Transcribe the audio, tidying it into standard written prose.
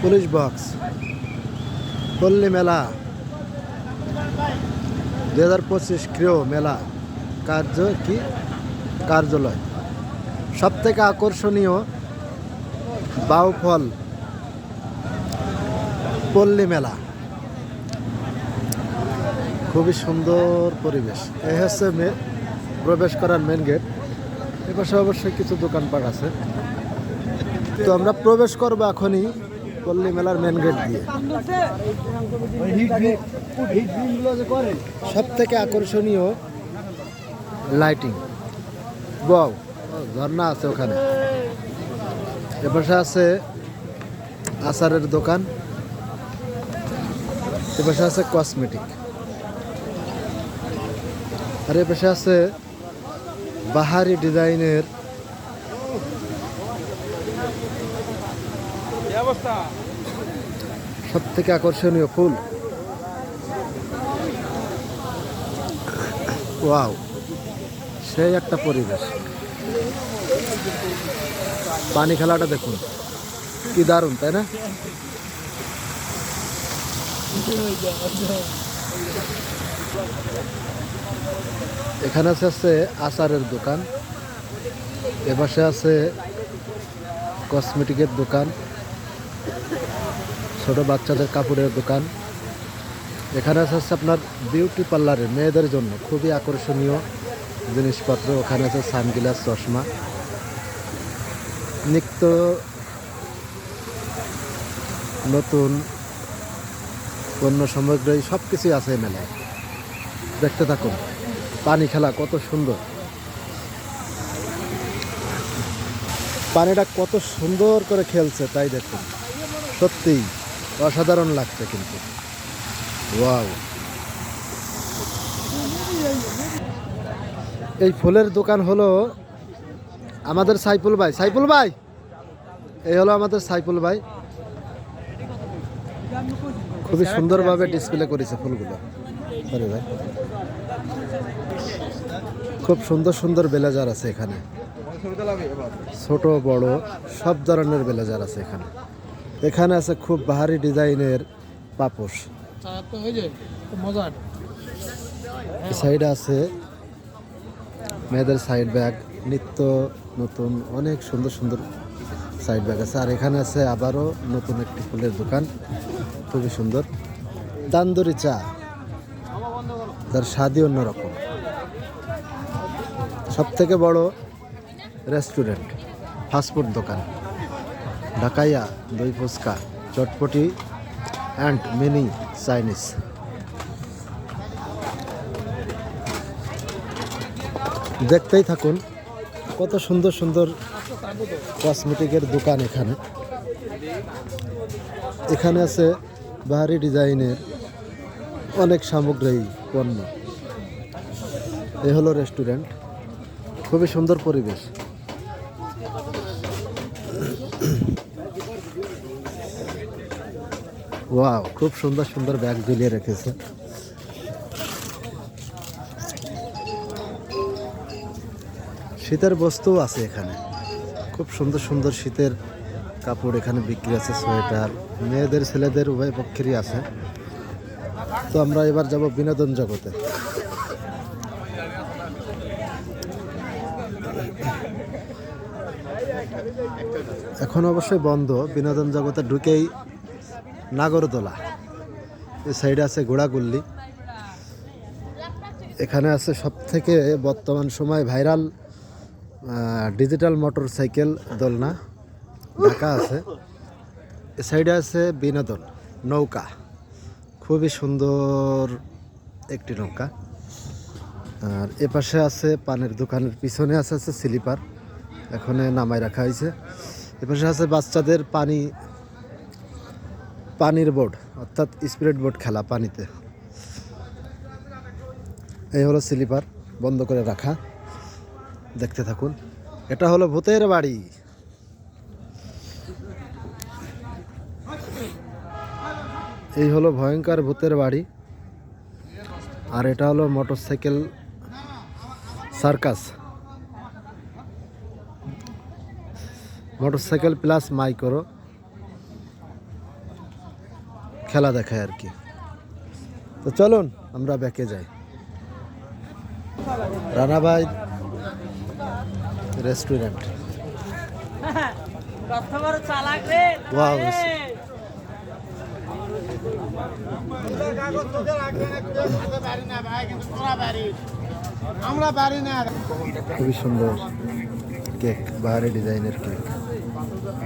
Police box, পল্লী মেলা 2025 ক্রিয় মেলা কার্যালয়। সব থেকে আকর্ষণীয় বাউফল পল্লী মেলা, খুবই সুন্দর পরিবেশ। এই হচ্ছে প্রবেশ করার মেন গেট। এপাশে অবশ্যই কিছু দোকানপাট আছে। তো আমরা প্রবেশ করবো এখনই পল্লী মেলার মেন গেট দিয়ে। সব থেকে আকর্ষণীয় লাইটিং, ওয়াও, ঝর্ণা আছে ওখানে। এপাশে আছে আচারের দোকান, এপাশে আছে কসমেটিক, আর এপাশে আছে বাহারি ডিজাইনের সব থেকে আকর্ষণীয় ফুল। ওয়াও, সেই একটা পরিবেশ। পানি খেলাটা দেখুন, কি দারুণ, তাই না? এখানে আছে আচারের দোকান, এপাশে আছে কসমেটিকের দোকান, ছোট বাচ্চাদের কাপড়ের দোকান। এখানে আছে আপনার বিউটি পার্লারের মেয়েদের জন্য খুবই আকর্ষণীয় জিনিসপত্র। ওখানে আছে সানগ্লাস, চশমা, নিত্য নতুন পণ্য সামগ্রী সব কিছুই আছে এই মেলায়। দেখতে থাকুন, পানি খেলা কত সুন্দর, পানিটা কত সুন্দর করে খেলছে, তাই দেখুন, সত্যিই অসাধারণ লাগছে কিন্তু। ওয়াও, এই ফুলের দোকান হলো আমাদের সাইফুল ভাই। সাইফুল ভাই, এই হলো আমাদের সাইফুল ভাই। খুবই সুন্দরভাবে ডিসপ্লে করেছে ফুলগুলো। সরি ভাই, খুব সুন্দর সুন্দর ব্লেজার আছে এখানে, ছোট বড় সব ধরনের ব্লেজার আছে এখানে। এখানে আছে খুব ভারী ডিজাইনের পাপোশ। সাইডে আছে মেয়েদের সাইড ব্যাগ, নিত্য নতুন অনেক সুন্দর সুন্দর সাইড ব্যাগ আছে। আর এখানে আছে আবারও নতুন একটি ফুলের দোকান, খুবই সুন্দর। তান্দুরি চা, তার স্বাদই অন্যরকম। সব থেকে বড় রেস্টুরেন্ট, ফাস্টফুড দোকান, ঢাকাইয়া, দই ফুচকা, চটপটি অ্যান্ড মিনি চাইনিজ। দেখতেই থাকুন, কত সুন্দর সুন্দর কসমেটিকের দোকান এখানে। এখানে আছে বাহারি ডিজাইনের অনেক সামগ্রী পণ্য। এ হলো রেস্টুরেন্ট, খুবই সুন্দর পরিবেশ। ওয়াও, খুব সুন্দর সুন্দর ব্যাগ ঝুলিয়ে রেখেছে। শীতের বস্তু আছে এখানে, খুব সুন্দর সুন্দর শীতের কাপড় এখানে বিক্রি আছে। সোয়েটার মেয়েদের ছেলেদের উভয় পক্ষেরই আছে। তো আমরা এবার যাব বিনোদন জগতে। এখন অবশ্যই বন্ধ, বিনোদন জগতে ঢুকেই নাগরদোলা। এই সাইডে আছে ঘোড়াগুল্লি। এখানে আছে সব থেকে বর্তমান সময় ভাইরাল ডিজিটাল মোটর সাইকেল দোলনা, ঢাকা আছে। এ সাইডে আছে বিনোদন নৌকা, খুবই সুন্দর একটি নৌকা। আর এপাশে আছে পানের দোকানের পিছনে আছে স্লিপার, এখানে নামায় রাখা হয়েছে। এপাশে আছে বাচ্চাদের পানির বোর্ড, অর্থাৎ স্পিড বোট খেলা পানিতে। এই হলো স্লিপার, বন্ধ করে রাখা। দেখতে থাকুন, এটা হলো ভূতের বাড়ি। এই হলো ভয়ঙ্কর ভূতের বাড়ি। আর এটা হলো motorcycle circus, motorcycle plus micro. খেলা দেখায় আর কি। তো চলুন আমরা ব্যাকে যাই। রানাভাই রেস্টুরেন্ট। ওয়াও, খুবই সুন্দর কেক, বাহারি ডিজাইনের কেক।